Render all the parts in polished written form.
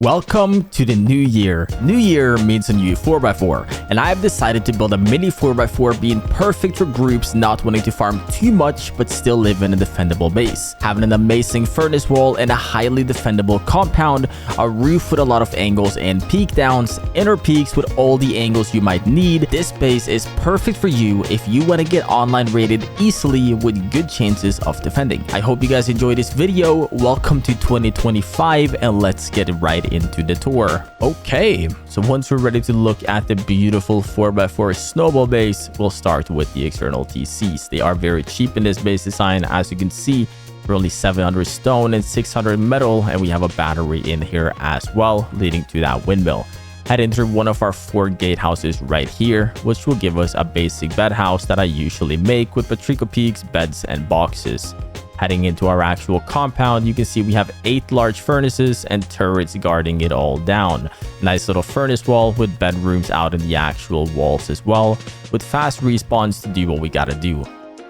Welcome to the new year. New year means a new 4x4, and I have decided to build a mini 4x4 being perfect for groups not wanting to farm too much but still live in a defendable base. Having an amazing furnace wall and a highly defendable compound, a roof with a lot of angles and peak downs, inner peaks with all the angles you might need, this base is perfect for you if you want to get online rated easily with good chances of defending. I hope you guys enjoyed this video. Welcome to 2025 and let's get right into the tour. Okay, so once we're ready to look at the beautiful 4x4 snowball base, we'll start with the external TCs. They are very cheap in this base design. As you can see, we're only 700 stone and 600 metal, and we have a battery in here as well, leading to that windmill. Head into one of our 4 gatehouses right here, which will give us a basic bed house that I usually make with Patrico peaks, beds, and boxes. Heading into our actual compound, you can see we have 8 large furnaces and turrets guarding it all down. Nice little furnace wall with bedrooms out in the actual walls as well, with fast respawns to do what we gotta do.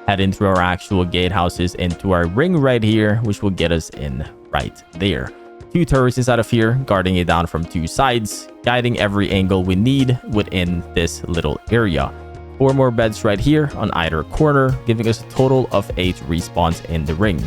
Head into our actual gatehouses into our ring right here, which will get us in right there. 2 turrets inside of here, guarding it down from 2 sides, guiding every angle we need within this little area. 4 more beds right here on either corner, giving us a total of 8 respawns in the ring.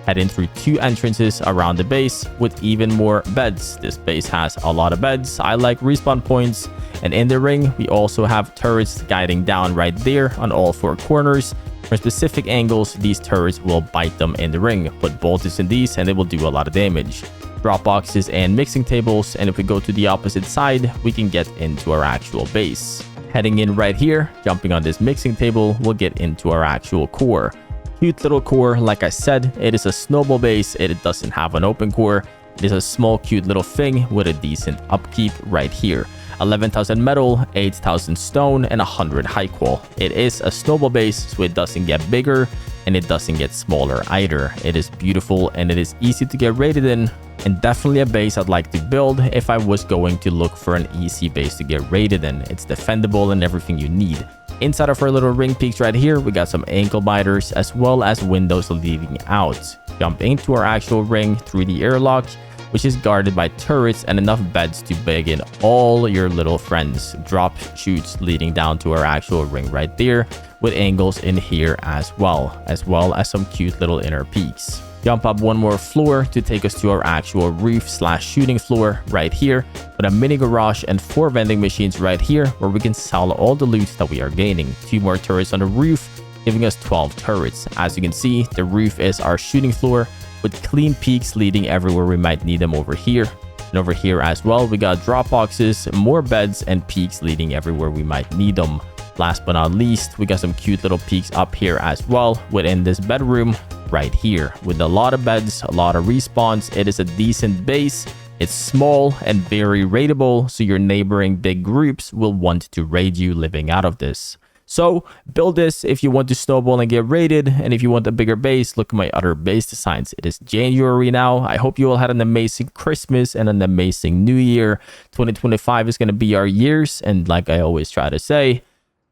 Head in through 2 entrances around the base with even more beds. This base has a lot of beds. I like respawn points. And in the ring, we also have turrets guiding down right there on all 4 corners. For specific angles, these turrets will bite them in the ring. Put bolts in these and they will do a lot of damage. Drop boxes and mixing tables. And if we go to the opposite side, we can get into our actual base. Heading in right here, jumping on this mixing table, we'll get into our actual core. Cute little core, like I said, it is a snowball base. It doesn't have an open core. It is a small cute little thing with a decent upkeep right here. 11,000 metal, 8,000 stone, and 100 high qual. It is a snowball base, so it doesn't get bigger and it doesn't get smaller either. It is beautiful and it is easy to get rated in, and definitely a base I'd like to build if I was going to look for an easy base to get rated in. It's defendable and everything you need. Inside of our little ring peaks right here, we got some ankle biters as well as windows leading out. Jump into our actual ring through the airlock, which is guarded by turrets and enough beds to bag in all your little friends. Drop chutes leading down to our actual ring right there with angles in here as well as some cute little inner peaks. Jump up 1 more floor to take us to our actual roof / shooting floor right here with a mini garage and 4 vending machines right here where we can sell all the loot that we are gaining. 2 more turrets on the roof, giving us 12 turrets. As you can see, the roof is our shooting floor with clean peaks leading everywhere we might need them over here. And over here as well, we got drop boxes, more beds, and peaks leading everywhere we might need them. Last but not least, we got some cute little peaks up here as well within this bedroom right here with a lot of beds, a lot of respawns. It is a decent base. It's small and very raidable, so your neighboring big groups will want to raid you living out of this. So build this if you want to snowball and get raided, and if you want a bigger base, look at my other base designs. It is January now. I hope you all had an amazing Christmas and an amazing New Year. 2025 is going to be our years, and like I always try to say,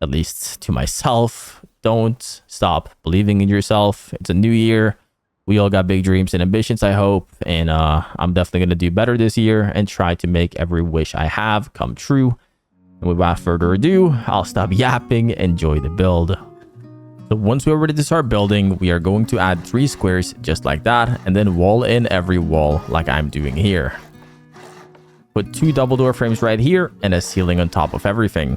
at least to myself, don't stop believing in yourself. It's a new year. We all got big dreams and ambitions, I hope, and I'm definitely going to do better this year and try to make every wish I have come true. And without further ado, I'll stop yapping. Enjoy the build. So once we're ready to start building, we are going to add 3 squares just like that, and then wall in every wall like I'm doing here. Put 2 double door frames right here and a ceiling on top of everything.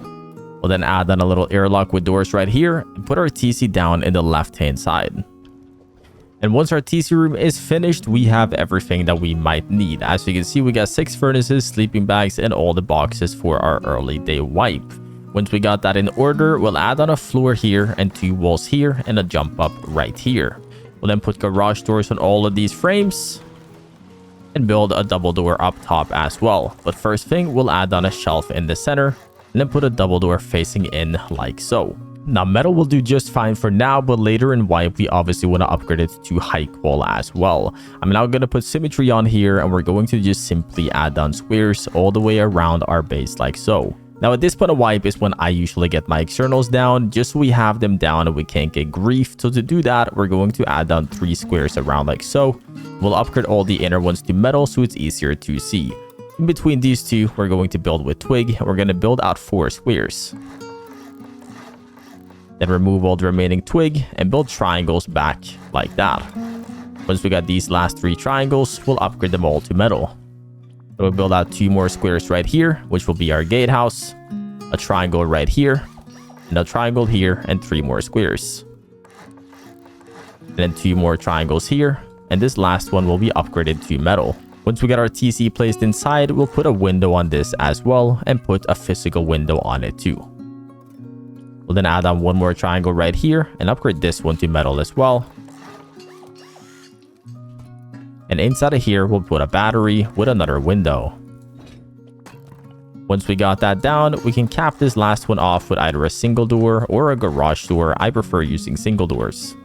We'll then add on a little airlock with doors right here and put our TC down in the left hand side. And once our TC room is finished, we have everything that we might need. As you can see, we got 6 furnaces, sleeping bags, and all the boxes for our early day wipe. Once we got that in order, we'll add on a floor here and 2 walls here and a jump up right here. We'll then put garage doors on all of these frames and build a double door up top as well. But first thing, we'll add on a shelf in the center and then put a double door facing in like so. Now metal will do just fine for now, but later in wipe we obviously want to upgrade it to high qual as well. I'm now going to put symmetry on here, and we're going to just simply add on squares all the way around our base like so. Now at this point of wipe is when I usually get my externals down, just so we have them down and we can't get grief. So to do that, we're going to add down 3 squares around like so. We'll upgrade all the inner ones to metal so it's easier to see. In between these two, we're going to build with twig. We're going to build out 4 squares. Then remove all the remaining twig and build triangles back like that. Once we got these last 3 triangles, we'll upgrade them all to metal. So we'll build out 2 more squares right here, which will be our gatehouse, a triangle right here, and a triangle here, and 3 more squares. And then 2 more triangles here, and this last one will be upgraded to metal. Once we get our TC placed inside, we'll put a window on this as well and put a physical window on it too. We'll then add on 1 more triangle right here and upgrade this one to metal as well. And inside of here, we'll put a battery with another window. Once we got that down, we can cap this last one off with either a single door or a garage door. I prefer using single doors.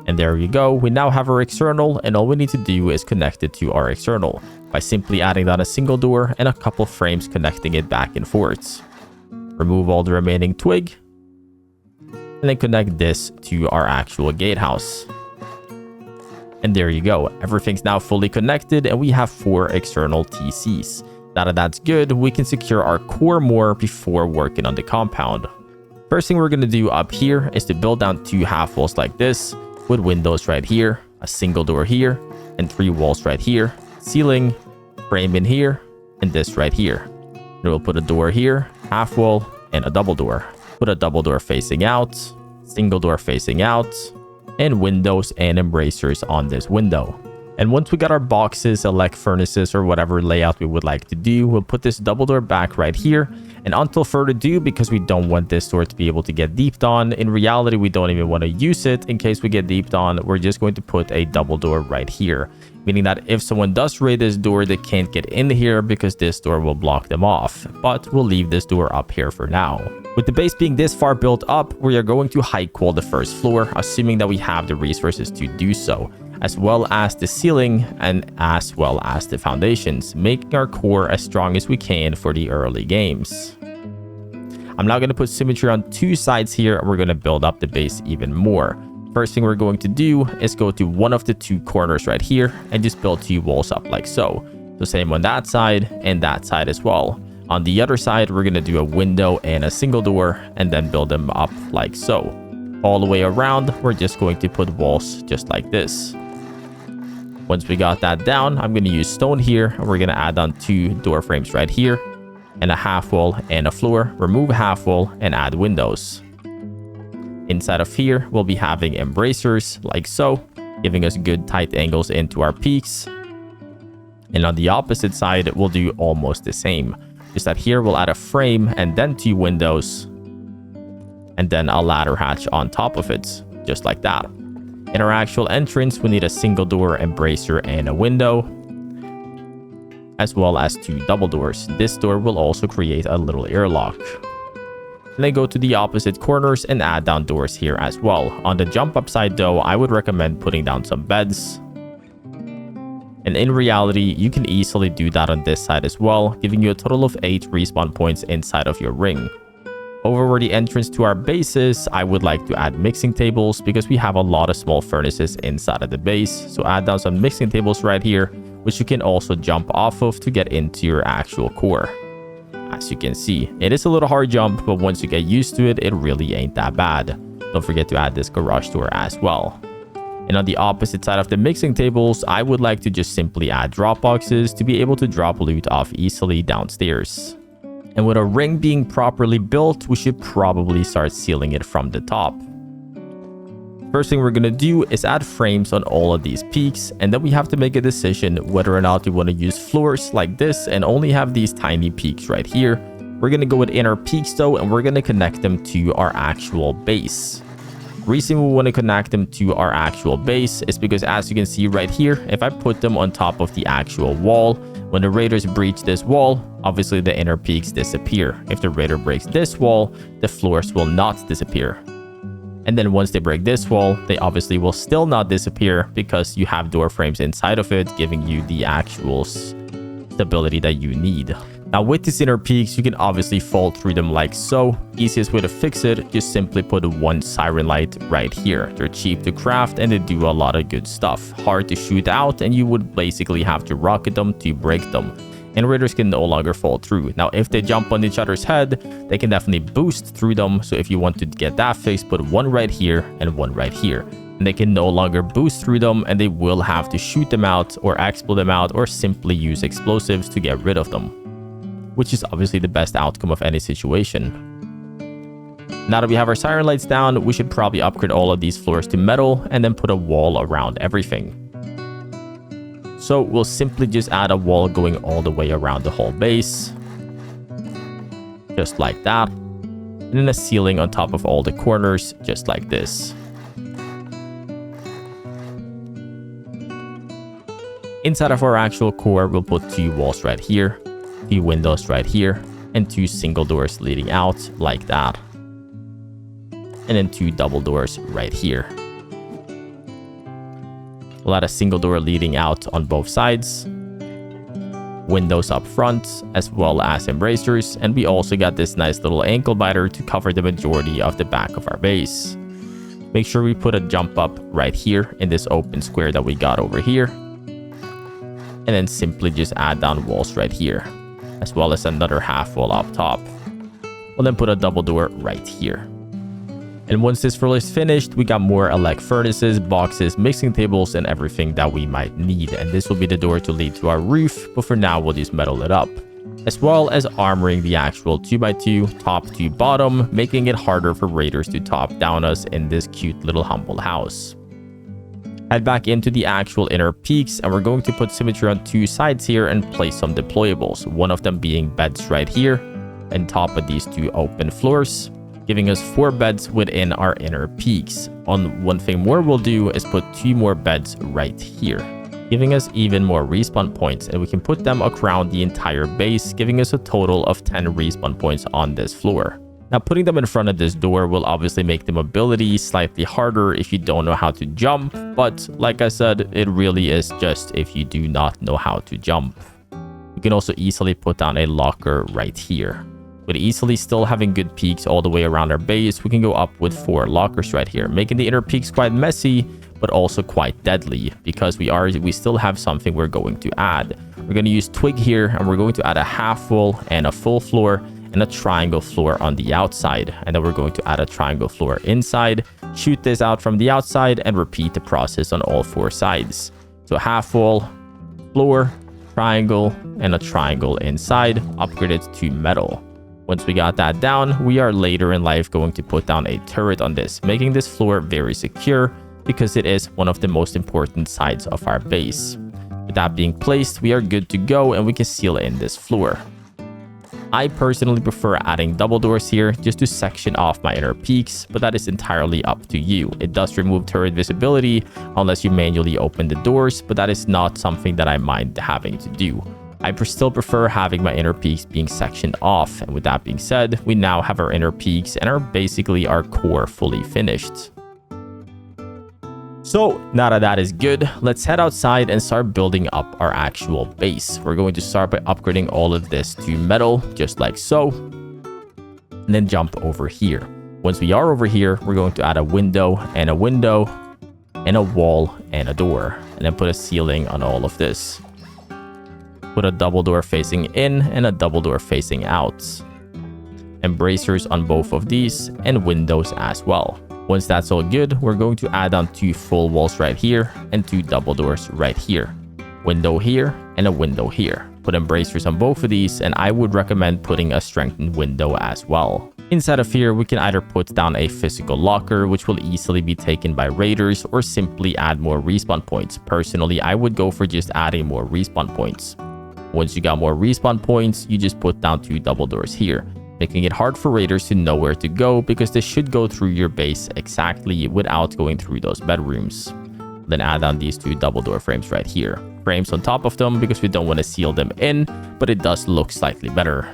And there we go. We now have our external, and all we need to do is connect it to our external by simply adding down a single door and a couple frames connecting it back and forth. Remove all the remaining twig, and then connect this to our actual gatehouse. And there you go. Everything's now fully connected, and we have 4 external TCs. Now that that's good, we can secure our core more before working on the compound. First thing we're going to do up here is to build down 2 half walls like this, with windows right here, a single door here, and 3 walls right here, ceiling, frame in here, and this right here. And we'll put a door here, half wall, and a double door. Put a double door facing out, single door facing out, and windows and embracers on this window. And once we got our boxes, elect furnaces, or whatever layout we would like to do, we'll put this double door back right here. And until further ado, because we don't want this door to be able to get deeped on, in reality, we don't even want to use it. In case we get deeped on, we're just going to put a double door right here. Meaning that if someone does raid this door, they can't get in here because this door will block them off. But we'll leave this door up here for now. With the base being this far built up, we are going to high wall the first floor, assuming that we have the resources to do so, as well as the ceiling and as well as the foundations, making our core as strong as we can for the early games. I'm now going to put symmetry on 2 sides here, and we're going to build up the base even more. First thing we're going to do is go to one of the 2 corners right here and just build 2 walls up like so. So same on that side and that side as well. On the other side, we're going to do a window and a single door and then build them up like so. All the way around, we're just going to put walls just like this. Once we got that down, I'm going to use stone here, and we're going to add on 2 door frames right here and a half wall and a floor. Remove half wall and add windows. Inside of here, we'll be having embracers like so, giving us good tight angles into our peaks. And on the opposite side, we'll do almost the same. Just that here we'll add a frame and then 2 windows and then a ladder hatch on top of it, just like that. In our actual entrance, we need a single door, embracer, and a window, as well as 2 double doors. This door will also create a little airlock. And then go to the opposite corners and add down doors here as well. On the jump up side though, I would recommend putting down some beds. And in reality, you can easily do that on this side as well, giving you a total of 8 respawn points inside of your ring. Over where the entrance to our base is, I would like to add mixing tables because we have a lot of small furnaces inside of the base. So add down some mixing tables right here, which you can also jump off of to get into your actual core. As you can see, it is a little hard jump, but once you get used to it, it really ain't that bad. Don't forget to add this garage door as well. And on the opposite side of the mixing tables, I would like to just simply add drop boxes to be able to drop loot off easily downstairs. And with a ring being properly built, we should probably start sealing it from the top. First thing we're going to do is add frames on all of these peaks, and then we have to make a decision whether or not we want to use floors like this and only have these tiny peaks right here. We're going to go with inner peaks though, and we're going to connect them to our actual base. Reason we want to connect them to our actual base is because, as you can see right here, if I put them on top of the actual wall, when the raiders breach this wall, obviously the inner peaks disappear. If the raider breaks this wall, the floors will not disappear. And then once they break this wall, they obviously will still not disappear because you have door frames inside of it, giving you the actual stability that you need. Now with these inner peaks, you can obviously fall through them like so. Easiest way to fix it, just simply put 1 siren light right here. They're cheap to craft and they do a lot of good stuff. Hard to shoot out, and you would basically have to rocket them to break them. and raiders can no longer fall through. Now, if they jump on each other's head, they can definitely boost through them. So if you want to get that fixed, put one right here and one right here. And they can no longer boost through them, and they will have to shoot them out or explode them out or simply use explosives to get rid of them, which is obviously the best outcome of any situation. Now that we have our siren lights down, we should probably upgrade all of these floors to metal and then put a wall around everything. So we'll simply just add a wall going all the way around the whole base, just like that, and then a ceiling on top of all the corners, just like this. Inside of our actual core, we'll put 2 walls right here, 2 windows right here, and 2 single doors leading out like that. And then 2 double doors right here. We'll add a single door leading out on both sides, windows up front, as well as embracers, and we also got this nice little ankle biter to cover the majority of the back of our base. Make sure we put a jump up right here in this open square that we got over here, and then simply just add down walls right here, as well as another half wall up top. We'll then put a double door right here. And once this floor is finished, we got more elect furnaces, boxes, mixing tables, and everything that we might need. And this will be the door to lead to our roof, but for now, we'll just metal it up. As well as armoring the actual 2x2 top to bottom, making it harder for raiders to top down us in this cute little humble house. Head back into the actual inner peaks, and we're going to put symmetry on 2 sides here and place some deployables, one of them being beds right here, and top of these 2 open floors, giving us 4 beds within our inner peaks. One thing more we'll do is put 2 more beds right here, giving us even more respawn points, and we can put them around the entire base, giving us a total of 10 respawn points on this floor. Now, putting them in front of this door will obviously make the mobility slightly harder if you don't know how to jump, but like I said, it really is just if you do not know how to jump. We can also easily put down a locker right here. With easily still having good peaks all the way around our base, we can go up with 4 lockers right here, making the inner peaks quite messy, but also quite deadly, because we still have something we're going to add. We're going to use twig here, and we're going to add a half wall and a full floor and a triangle floor on the outside. And then we're going to add a triangle floor inside, shoot this out from the outside, and repeat the process on all 4 sides. So half wall, floor, triangle, and a triangle inside, upgraded to metal. Once we got that down, we are later in life going to put down a turret on this, making this floor very secure because it is one of the most important sides of our base. With that being placed, we are good to go, and we can seal in this floor. I personally prefer adding double doors here just to section off my inner peaks, but that is entirely up to you. It does remove turret visibility unless you manually open the doors, but that is not something that I mind having to do. I still prefer having my inner peaks being sectioned off, and with that being said, we now have our inner peaks and basically our core fully finished. So now that that is good, let's head outside and start building up our actual base. We're going to start by upgrading all of this to metal, just like so, and then jump over here. Once we are over here, we're going to add a window and a wall and a door, and then put a ceiling on all of this. Put a double door facing in and a double door facing out. Embracers on both of these, and windows as well. Once that's all good, we're going to add on 2 full walls right here and 2 double doors right here. Window here and a window here. Put embracers on both of these, and I would recommend putting a strengthened window as well. Inside of here, we can either put down a physical locker, which will easily be taken by raiders, or simply add more respawn points. Personally, I would go for just adding more respawn points. Once you got more respawn points, you just put down 2 double doors here, making it hard for raiders to know where to go because they should go through your base exactly without going through those bedrooms. Then add on these 2 double door frames right here. Frames on top of them because we don't want to seal them in, but it does look slightly better.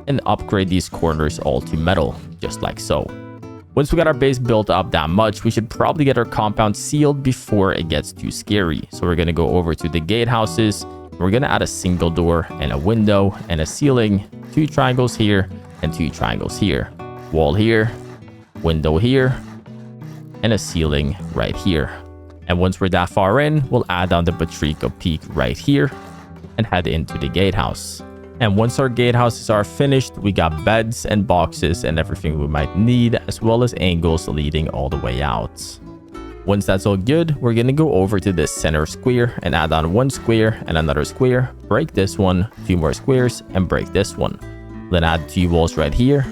And upgrade these corners all to metal, just like so. Once we got our base built up that much, we should probably get our compound sealed before it gets too scary. So we're going to go over to the gatehouses. We're going to add a single door and a window and a ceiling, 2 triangles here and 2 triangles here. Wall here, window here, and a ceiling right here. And once we're that far in, we'll add on the Patrico peak right here. and head into the gatehouse. And once our gatehouses are finished, we got beds and boxes and everything we might need, as well as angles leading all the way out. Once that's all good, we're gonna go over to this center square and add on one square and another square, break this one, 2 more squares, and break this one. Then add 2 walls right here,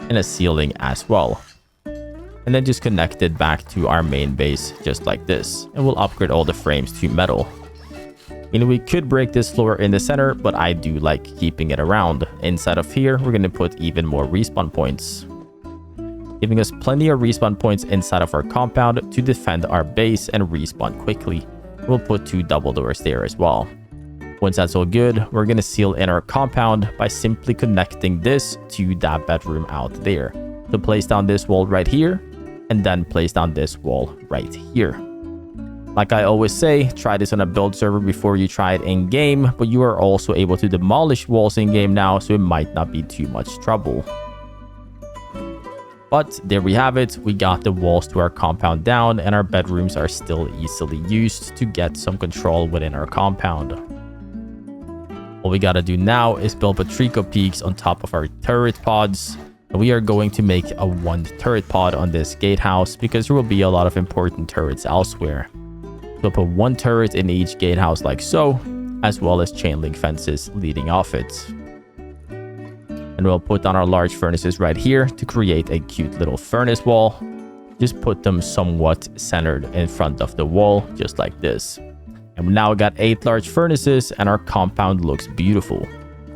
and a ceiling as well. And then just connect it back to our main base, just like this. And we'll upgrade all the frames to metal. You know, we could break this floor in the center, but I do like keeping it around. Inside of here, we're gonna put even more respawn points, giving us plenty of respawn points inside of our compound to defend our base and respawn quickly. We'll put 2 double doors there as well. Once that's all good, we're gonna seal in our compound by simply connecting this to that bedroom out there. So place down this wall right here, and then place down this wall right here. Like I always say, try this on a build server before you try it in game, but you are also able to demolish walls in game now, so it might not be too much trouble. But there we have it. We got the walls to our compound down, and our bedrooms are still easily used to get some control within our compound. All we gotta do now is build Patrico peaks on top of our turret pods. And we are going to make a 1 turret pod on this gatehouse because there will be a lot of important turrets elsewhere. So put 1 turret in each gatehouse like so, as well as chain link fences leading off it. And we'll put on our large furnaces right here to create a cute little furnace wall. Just put them somewhat centered in front of the wall, just like this. And we now got 8 large furnaces and our compound looks beautiful.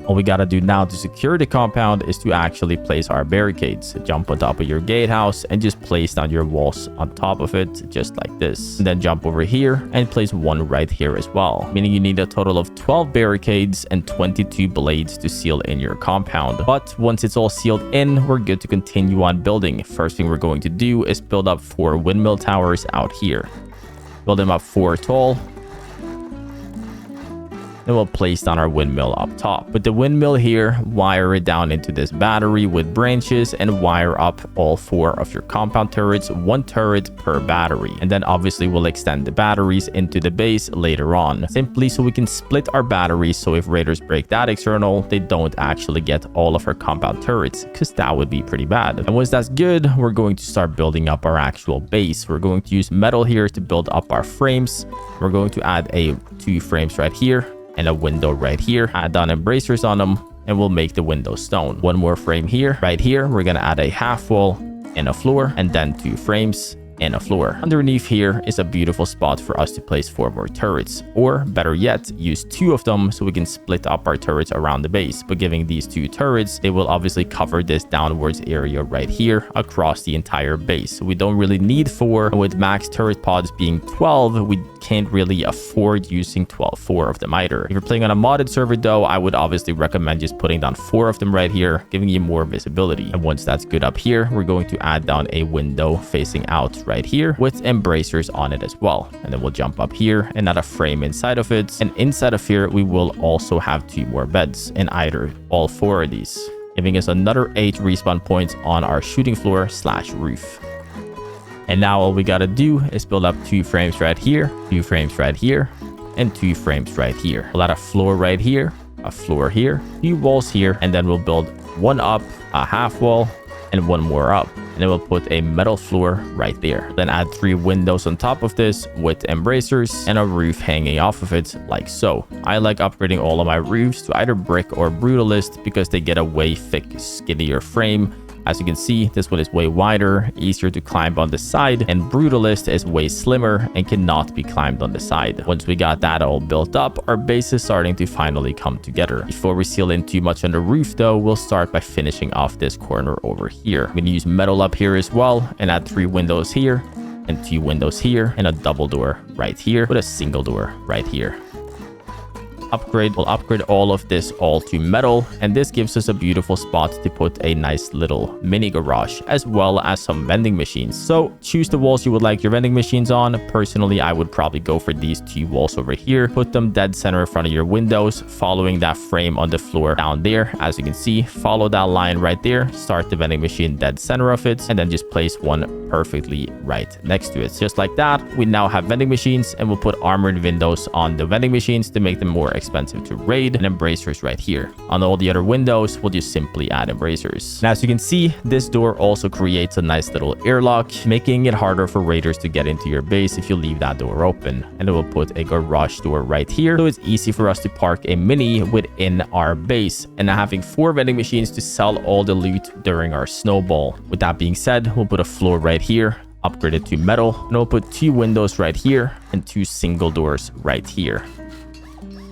All we gotta do now to secure the compound is to actually place our barricades. Jump on top of your gatehouse and just place down your walls on top of it, just like this. And then jump over here and place 1 right here as well, meaning you need a total of 12 barricades and 22 blades to seal in your compound. But once it's all sealed in, we're good to continue on building. First thing we're going to do is build up 4 windmill towers out here. Build them up 4 tall. And we'll place down our windmill up top. With the windmill here, wire it down into this battery with branches and wire up all 4 of your compound turrets, 1 turret per battery. And then obviously we'll extend the batteries into the base later on, simply so we can split our batteries, so if raiders break that external, they don't actually get all of our compound turrets, because that would be pretty bad. And once that's good, we're going to start building up our actual base. We're going to use metal here to build up our frames. We're going to add 2 frames right here and a window right here, add on embracers on them, and we'll make the window stone. 1 more frame here. Right here, we're gonna add a half wall and a floor, and then 2 frames and a floor. Underneath here is a beautiful spot for us to place 4 more turrets, or better yet, use 2 of them so we can split up our turrets around the base. But giving these 2 turrets, they will obviously cover this downwards area right here across the entire base. So we don't really need 4, and with max turret pods being 12, we can't really afford using 4 of them either. If you're playing on a modded server though, I would obviously recommend just putting down 4 of them right here, giving you more visibility. And once that's good up here, we're going to add down a window facing out right here with embracers on it as well. And then we'll jump up here and add a frame inside of it. And inside of here, we will also have 2 more beds in either all 4 of these, giving us another 8 respawn points on our shooting floor / roof. And now all we gotta do is build up 2 frames right here, 2 frames right here, and 2 frames right here. We'll add a floor right here, a floor here, 2 walls here, and then we'll build 1 up, a half wall, and 1 more up. And then we'll put a metal floor right there. Then add 3 windows on top of this with embracers and a roof hanging off of it like so. I like upgrading all of my roofs to either brick or brutalist because they get a way thick, skinnier frame. As you can see, this one is way wider, easier to climb on the side, and Brutalist is way slimmer and cannot be climbed on the side. Once we got that all built up, our base is starting to finally come together. Before we seal in too much on the roof though, we'll start by finishing off this corner over here. I'm going to use metal up here as well and add 3 windows here and 2 windows here and a double door right here with a single door right here. We'll upgrade all of this all to metal, and this gives us a beautiful spot to put a nice little mini garage as well as some vending machines. So choose the walls you would like your vending machines on. Personally, I would probably go for these 2 walls over here. Put them dead center in front of your windows, following that frame on the floor down there. As you can see, follow that line right there, start the vending machine dead center of it, and then just place one perfectly right next to it. Just like that, we now have vending machines, and we'll put armored windows on the vending machines to make them more expensive to raid, and embracers right here. On all the other windows, we'll just simply add embracers. And as you can see, this door also creates a nice little airlock, making it harder for raiders to get into your base if you leave that door open. And it will put a garage door right here, so it's easy for us to park a mini within our base, and having 4 vending machines to sell all the loot during our snowball. With that being said, we'll put a floor right here, upgrade it to metal, and we'll put 2 windows right here and 2 single doors right here.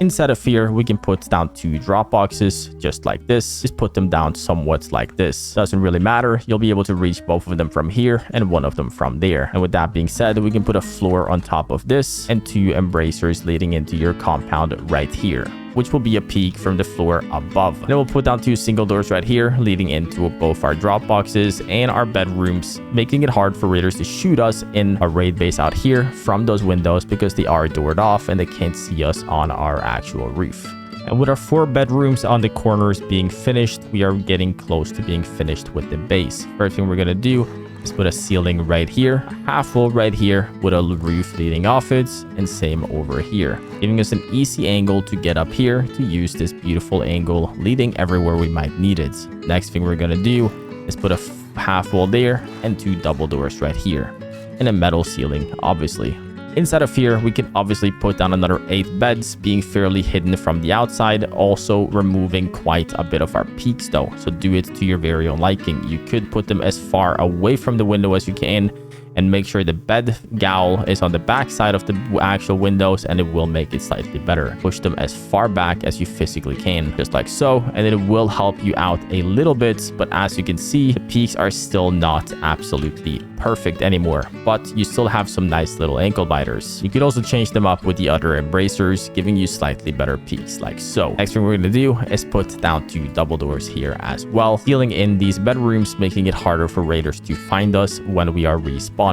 Inside of here, we can put down 2 drop boxes just like this. Just put them down somewhat like this. Doesn't really matter. You'll be able to reach both of them from here and one of them from there. And with that being said, we can put a floor on top of this and 2 embracers leading into your compound right here, which will be a peak from the floor above. Then we'll put down 2 single doors right here, leading into both our drop boxes and our bedrooms, making it hard for raiders to shoot us in a raid base out here from those windows because they are doored off and they can't see us on our actual roof. And with our 4 bedrooms on the corners being finished, we are getting close to being finished with the base. First thing we're gonna do is put a ceiling right here, a half wall right here with a roof leading off it, and same over here, giving us an easy angle to get up here to use this beautiful angle leading everywhere we might need it. Next thing we're gonna do is put a half wall there and 2 double doors right here, and a metal ceiling, obviously. Inside of here, we can obviously put down another 8 beds, being fairly hidden from the outside, also removing quite a bit of our peaks though. So do it to your very own liking. You could put them as far away from the window as you can, and make sure the bed gowl is on the back side of the actual windows, and it will make it slightly better. Push them as far back as you physically can, just like so, and it will help you out a little bit. But as you can see, the peaks are still not absolutely perfect anymore, but you still have some nice little ankle biters. You could also change them up with the other embracers, giving you slightly better peaks, like so. Next thing we're going to do is put down 2 double doors here as well, sealing in these bedrooms, making it harder for raiders to find us when we are respawning.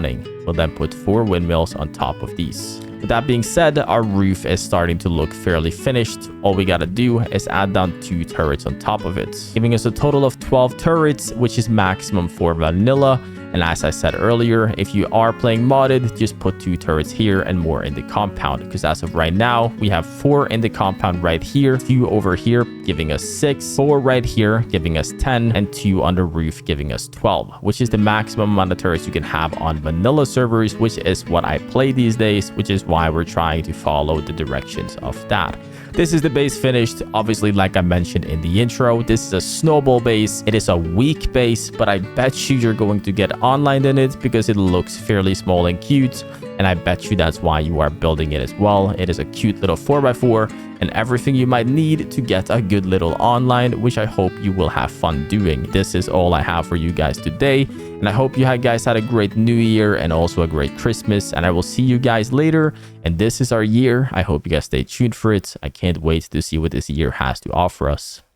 We'll then put 4 windmills on top of these. With that being said, our roof is starting to look fairly finished. All we gotta do is add down 2 turrets on top of it, giving us a total of 12 turrets, which is maximum for vanilla. And as I said earlier, if you are playing modded, just put 2 turrets here and more in the compound, because as of right now, we have 4 in the compound right here, 2 over here giving us 6, 4 right here giving us 10, and 2 on the roof giving us 12, which is the maximum amount of turrets you can have on vanilla servers, which is what I play these days, which is why we're trying to follow the directions of that. This is the base finished. Obviously, like I mentioned in the intro, this is a snowball base. It is a weak base, but I bet you're going to get online in it because it looks fairly small and cute. And I bet you that's why you are building it as well. It is a cute little 4x4 and everything you might need to get a good little online, which I hope you will have fun doing. This is all I have for you guys today. And I hope you guys had a great new year and also a great Christmas. And I will see you guys later. And this is our year. I hope you guys stay tuned for it. I can't wait to see what this year has to offer us.